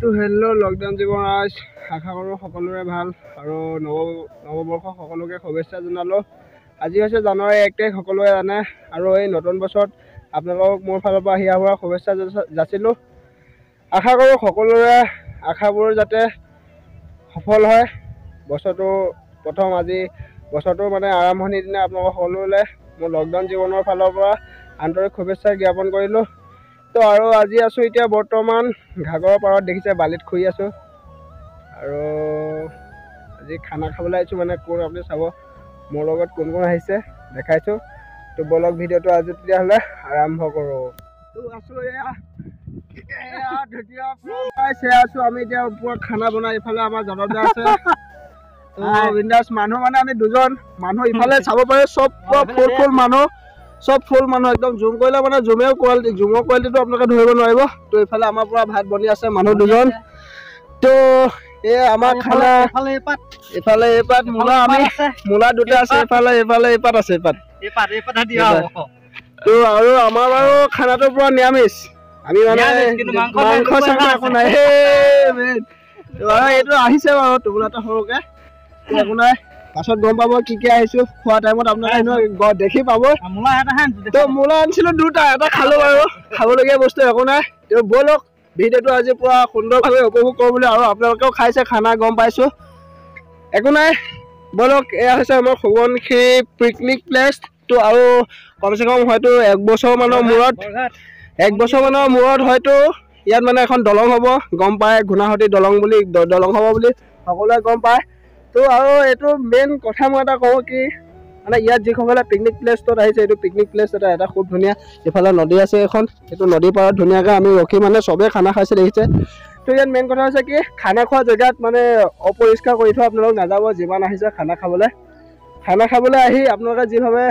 তো hello' lockdown জীৱন আশা কৰোঁ সকলোৰে ভাল আৰু নৱবৰ্ষ সকলোকে শুভেচ্ছা জনালোঁ। আজি হৈছে জানুৱাৰী 1 তাৰিখ, সকলোৱে জানে, আৰু এই নতুন বছৰত আপোনালোকক মোৰ ফালৰ পৰা হিয়া ভৰা শুভেচ্ছা যাচিলোঁ। আশা কৰোঁ সকলোৰে আশাবোৰ যাতে সফল হয়। বছৰটো প্ৰথম আজি বছৰটো আৰম্ভণিৰ দিনা আপোনালোক সকলোলৈ মোৰ লকডাউন জীৱনৰ ফালৰ পৰা আন্তৰিক শুভেচ্ছা জ্ঞাপন কৰিলোঁ। তো আৰু আজি আছোঁ এতিয়া বৰ্তমান ঘাগৰৰ পাৰত, দেখিছে বালিত শুই আছোঁ, আৰু আজি খানা খাবলৈ আহিছোঁ। কোন আপুনি চাব মোৰ লগত কোন কোন আহিছে দেখাইছোঁ। তো বলক ভিডিঅ'টো আজি তেতিয়াহ'লে আৰম্ভ কৰোঁ। তো আছোঁ আছোঁ আমি এতিয়া ওপৰত খানা বনাই, ইফালে আমাৰ জনতা আছে। তো বিন্দাছ মানুহ আমি দুজন মানুহ, ইফালে চাব পাৰে চব ফুল মানুহ, চব ফুল মানুহ একদম জুম কৰিলে জুমৰ কোৱালিটিটো আপোনালোকে ধৰিব নোৱাৰিব। তো এইফালে আমাৰ পৰা ভাত বনি আছে মানুহ দুজন। তো এই আমাৰ খানা এইফালে এইপাত মূলা দুটা আছে, এইফালে এইপাত আছে তো আৰু আমাৰ বাৰু খানাটো পুৰা নিৰামিষ। আমি মাংস চাংস একো নাই। এইটো আহিছে বাৰু টোপোলা এটা সৰুকে, একো নাই, পাছত গম পাব কি আহিছো। খোৱা টাইমত আপোনালোকে দেখি পাব। তো মূলা আনিছিলো দুটা, এটা খালো বাৰু, খাবলগীয়া বস্তু একো নাই। তো ব'লক ভিডিঅ'টো আজি পুৰা সুন্দৰভাৱে উপভোগ কৰোঁ বুলি, আৰু আপোনালোকেও খাইছে খানা গম পাইছোঁ, একো নাই। ব'লক, এয়া হৈছে আমাৰ সোৱণশিৰি পিকনিক প্লেচ। তো আৰু কমচে কম হয়তো এক বছৰ মানৰ মূৰত হয়তো ইয়াত এখন দলং হ'ব, গম পায়, ঘূনাসুতি দলং হ'ব বুলি সকলোৱে গম পায়। তো আৰু এইটো মেইন কথা মই এটা কওঁ কি, ইয়াত যিসকলে পিকনিক প্লেচটোত আহিছে, এইটো পিকনিক প্লেচ এটা খুব ধুনীয়া। ইফালে নদী আছে এখন, এইটো নদীৰ পাৰত ধুনীয়াকৈ আমি ৰখি চবেই খানা খাইছে দেখিছে। তো ইয়াত মেইন কথা হৈছে কি, খানা খোৱা জেগাত অপৰিষ্কাৰ কৰি থোৱা আপোনালোক নাযাব। যিমান আহিছে খানা খাবলৈ আহি আপোনালোকে যিভাৱে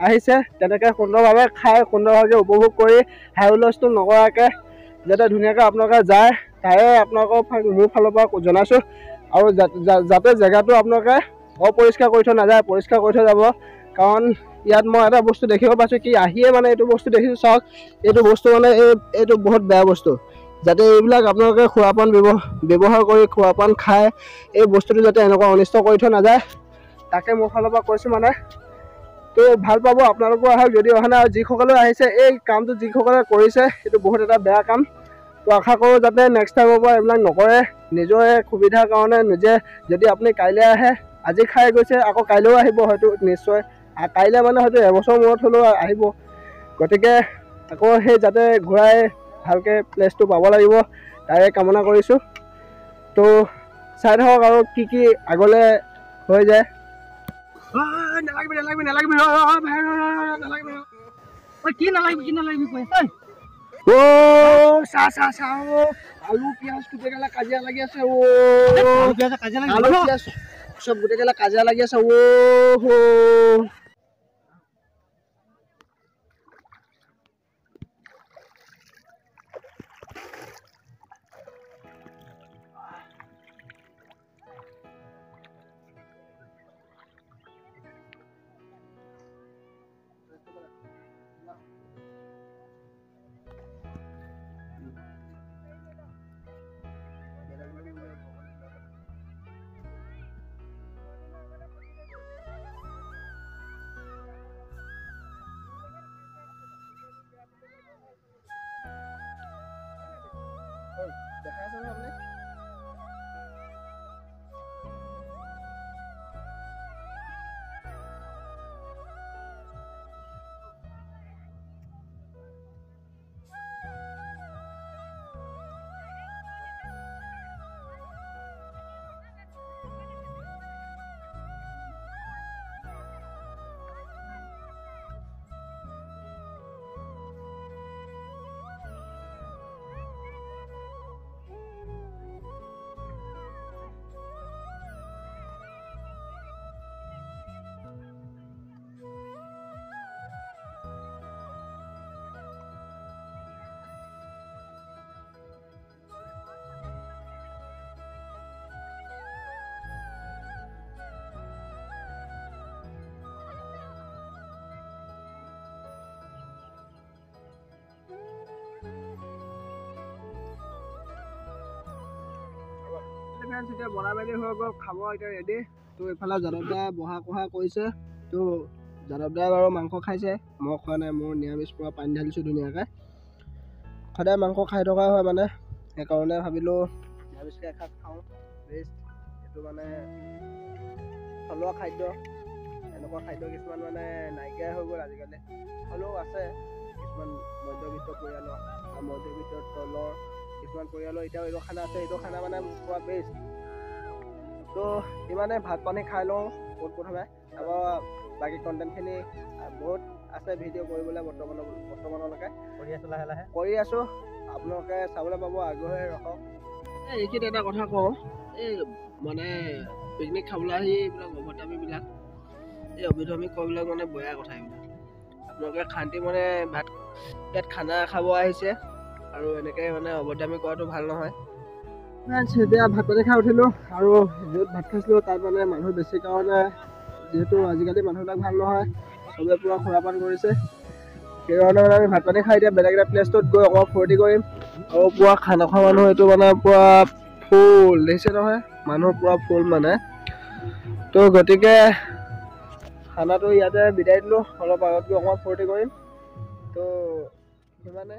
আহিছে তেনেকৈ সুন্দৰভাৱে খাই সুন্দৰভাৱে উপভোগ কৰি হাই হুলস্থুল নকৰাকৈ যাতে ধুনীয়াকৈ আপোনালোকে যায়, তাৰে আপোনালোকক মোৰ ফালৰ পৰা জনাইছোঁ। আৰু যাতে জেগাটো আপোনালোকে অপৰিষ্কাৰ কৰি থৈ নাযায়, পৰিষ্কাৰ কৰি থৈ যাব। কাৰণ ইয়াত মই এটা বস্তু দেখিব পাইছোঁ কি, আহিয়ে এইটো বস্তু দেখিছোঁ, চাওক এইটো বস্তু এইটো বহুত বেয়া বস্তু। যাতে এইবিলাক আপোনালোকে খোৱাপান ব্যৱহাৰ কৰি খোৱাপান খাই এই বস্তুটো যাতে এনেকুৱা অনিষ্ট কৰি থৈ নাযায়, তাকে মোৰ ফালৰ পৰা কৈছোঁ। তো ভাল পাব আপোনালোকো আহক যদি অহা নাই, আৰু যিসকলে আহিছে এই কামটো যিসকলে কৰিছে এইটো বহুত এটা বেয়া কাম। তো আশা কৰোঁ যাতে নেক্সট টাইমৰ পৰা এইবিলাক নকৰে, নিজৰে সুবিধাৰ কাৰণে নিজে। যদি আপুনি কাইলৈ আহে, আজি খাই গৈছে, আকৌ কাইলৈও আহিব হয়তো নিশ্চয়, কাইলৈ হয়তো এবছৰ মূৰত হ'লেও আহিব। গতিকে আকৌ সেই যাতে ঘূৰাই ভালকৈ প্লেচটো পাব লাগিব, তাৰে কামনা কৰিছোঁ। তো চাই থাকক আৰু কি আগলৈ হৈ যায়। আলু পিঁয়াজ গোটেইগালা কাজিয়া লাগি আছে। আলু পিঁয়াজ চব গোটেইগালা কাজিয়া লাগি আছে। ফ্ৰেণ্ডছ এতিয়া বনাই মেলি হৈ গ'ল, খাব এতিয়া ৰেডি। তো এইফালে যাদৱদাই বহা কহা কৰিছে। তো যাদৱদাই বাৰু মাংস খাইছে, মই খোৱা নাই, মোৰ নিৰামিষ পৰা পানী ঢালিছোঁ ধুনীয়াকৈ। সদায় মাংস খাই থকা হয় মানে, সেইকাৰণে ভাবিলোঁ নিৰামিষকৈ এসাঁজ খাওঁ বেষ্ট। এইটো মানে থলুৱা খাদ্য, এনেকুৱা খাদ্য কিছুমান মানে নাইকিয়াই হৈ গ'ল আজিকালি। হ'লেও আছে কিছুমান মধ্যবিত্ত পৰিয়ালৰ বা মধ্যবিত্ত তলৰ কিছুমান পৰিয়ালৰ এতিয়াও এইটো খানা আছে, এইটো খানা মানে পুৰা বেষ্ট। তো ইমানে ভাত পানী খাই লওঁ প্ৰথমে, তাৰপৰা বাকী কণ্টেণ্টখিনি বহুত আছে ভিডিঅ' কৰিবলৈ বৰ্তমানলৈকে কৰি আছোঁ। আপোনালোকে চাবলৈ পাব, আগ্ৰহে ৰখক। এইখিনি এটা কথা কওঁ, এই মানে পিকনিক খাবলৈ আহি এইবিলাক অভদ্ৰামীবিলাক, এই অভদ্ৰামী কোৱাবিলাক মানে বেয়া কথা। এইবিলাক আপোনালোকে শান্তি মানে ভাত ইয়াত খানা খাব আহিছে আৰু এনেকৈ মানে অভদ্ৰামী কৰাটো ভাল নহয়। এতিয়া ভাত পানী খাই উঠিলোঁ আৰু য'ত ভাত খাইছিলোঁ তাত মানে মানুহ বেছি কাৰণে, যিহেতু আজিকালি মানুহবিলাক ভাল নহয়, চবে পূৰা খুৰাপান কৰিছে। সেইকাৰণে মানে আমি ভাত পানী খাই এতিয়া বেলেগ এটা প্লেচটোত গৈ অকণমান ফূৰ্তি কৰিম। আৰু পূৰা খানা খোৱা মানুহ এইটো মানে পূৰা ফুল দেখিছে নহয়, মানুহ পূৰা ফুল মানে। তো গতিকে খানাটো ইয়াতে বিদায় দিলোঁ, অলপ আগত গৈ অকণমান ফূৰ্তি কৰিম। তো সিমানে।